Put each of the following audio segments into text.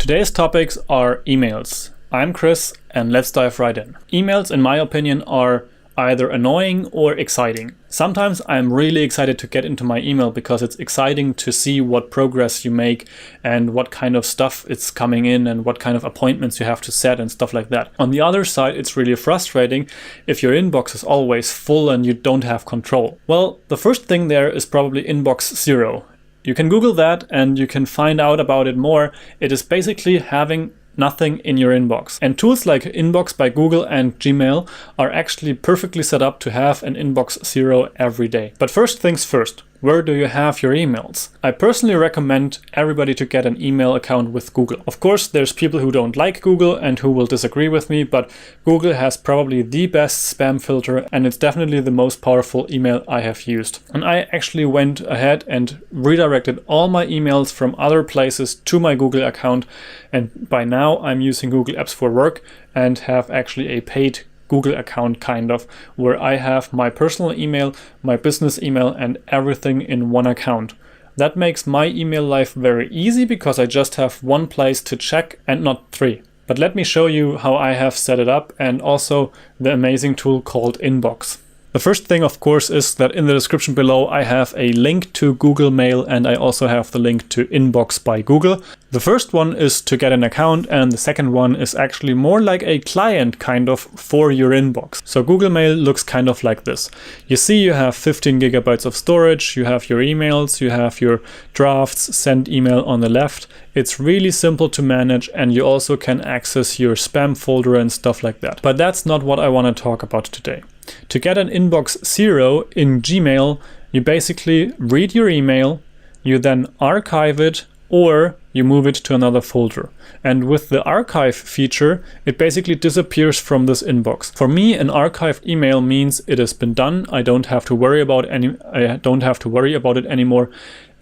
Today's topics are emails. I'm Chris, and let's dive right in. Emails, in my opinion, are either annoying or exciting. Sometimes I'm really excited to get into my email because it's exciting to see what progress you make and what kind of stuff it's coming in and what kind of appointments you have to set and stuff like that. On the other side, it's really frustrating if your inbox is always full and you don't have control. Well, the first thing there is probably inbox zero. You can Google that and you can find out about it more. It is basically having nothing in your inbox. And tools like Inbox by Google and Gmail are actually perfectly set up to have an inbox zero every day. But first things first, where do you have your emails? I personally recommend everybody to get an email account with Google. Of course, there's people who don't like Google and who will disagree with me, but Google has probably the best spam filter and it's definitely the most powerful email I have used. And I actually went ahead and redirected all my emails from other places to my Google account, and by now I'm using Google Apps for Work and have actually a paid Google account kind of, where I have my personal email, my business email, and everything in one account. That makes my email life very easy because I just have one place to check and not three. But let me show you how I have set it up and also the amazing tool called Inbox. The first thing, of course, is that in the description below I have a link to Google Mail and I also have the link to Inbox by Google. The first one is to get an account and the second one is actually more like a client kind of for your inbox. So Google Mail looks kind of like this. You see you have 15 gigabytes of storage, you have your emails, you have your drafts, send email on the left. It's really simple to manage and you also can access your spam folder and stuff like that. But that's not what I want to talk about today. To get an inbox zero in Gmail, you basically read your email, you then archive it, or you move it to another folder. And with the archive feature, it basically disappears from this inbox. For me, an archived email means it has been done. I don't have to worry about it anymore.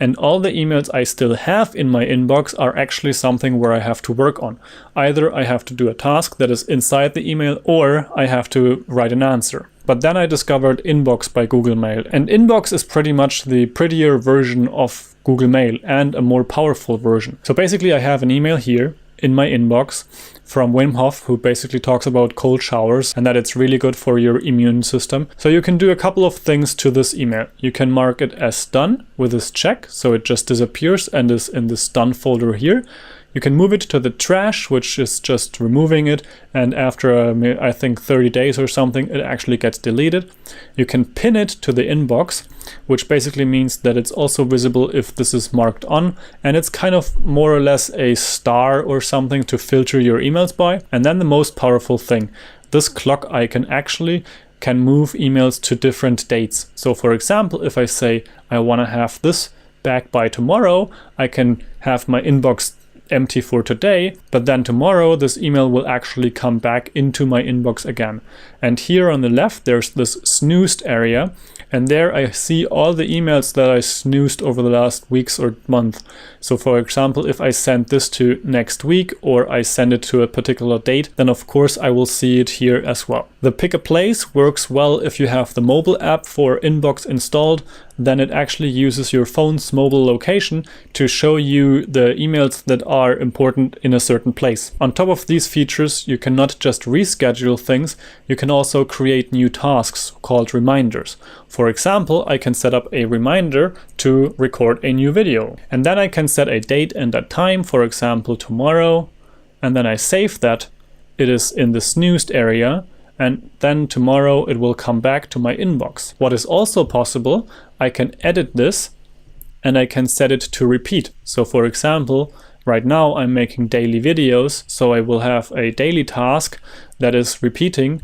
And all the emails I still have in my inbox are actually something where I have to work on. Either I have to do a task that is inside the email or I have to write an answer. But then I discovered Inbox by Google Mail. And Inbox is pretty much the prettier version of Google Mail and a more powerful version. So basically I have an email here in my inbox from Wim Hof, who basically talks about cold showers and that it's really good for your immune system. So you can do a couple of things to this email. You can mark it as done with this check, so it just disappears and is in this done folder here. You can move it to the trash, which is just removing it, and after I think 30 days or something, it actually gets deleted. You can pin it to the inbox, which basically means that it's also visible if this is marked on, and it's kind of more or less a star or something to filter your emails by. And then the most powerful thing, this clock icon actually can move emails to different dates. So for example, if I say I want to have this back by tomorrow, I can have my inbox empty for today, but then tomorrow this email will actually come back into my inbox again. And here on the left there's this snoozed area, and there I see all the emails that I snoozed over the last weeks or month. So for example, if I send this to next week or I send it to a particular date, then of course I will see it here as well. The Pick a Place works well if you have the mobile app for Inbox installed. Then it actually uses your phone's mobile location to show you the emails that are important in a certain place. On top of these features, you can not just reschedule things, you can also create new tasks called reminders. For example, I can set up a reminder to record a new video. And then I can set a date and a time, for example, tomorrow. And then I save that. It is in the snoozed area. And then tomorrow it will come back to my inbox. What is also possible, I can edit this and I can set it to repeat. So for example, right now I'm making daily videos, so I will have a daily task that is repeating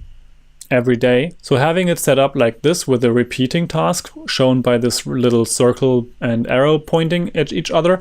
every day. So having it set up like this with a repeating task shown by this little circle and arrow pointing at each other,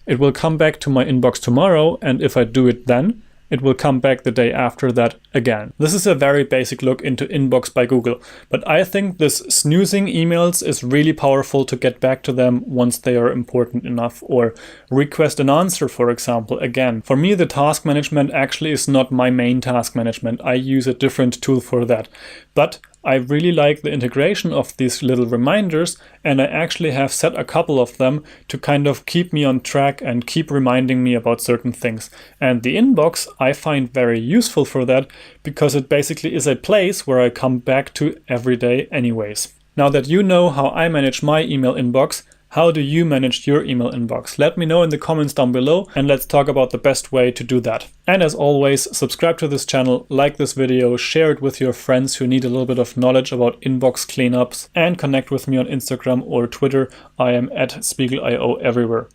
it will come back to my inbox tomorrow, and if I do it then, it will come back the day after that again. This is a very basic look into Inbox by Google, but I think this snoozing emails is really powerful to get back to them once they are important enough, or request an answer, for example. Again, for me, the task management actually is not my main task management. I use a different tool for that. But I really like the integration of these little reminders, and I actually have set a couple of them to kind of keep me on track and keep reminding me about certain things. And the inbox I find very useful for that, because it basically is a place where I come back to every day anyways. Now that you know how I manage my email inbox, how do you manage your email inbox? Let me know in the comments down below, and let's talk about the best way to do that. And as always, subscribe to this channel, like this video, share it with your friends who need a little bit of knowledge about inbox cleanups, and connect with me on Instagram or Twitter. I am at SpiegelIO everywhere.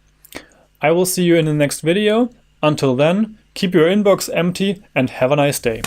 I will see you in the next video. Until then, keep your inbox empty and have a nice day.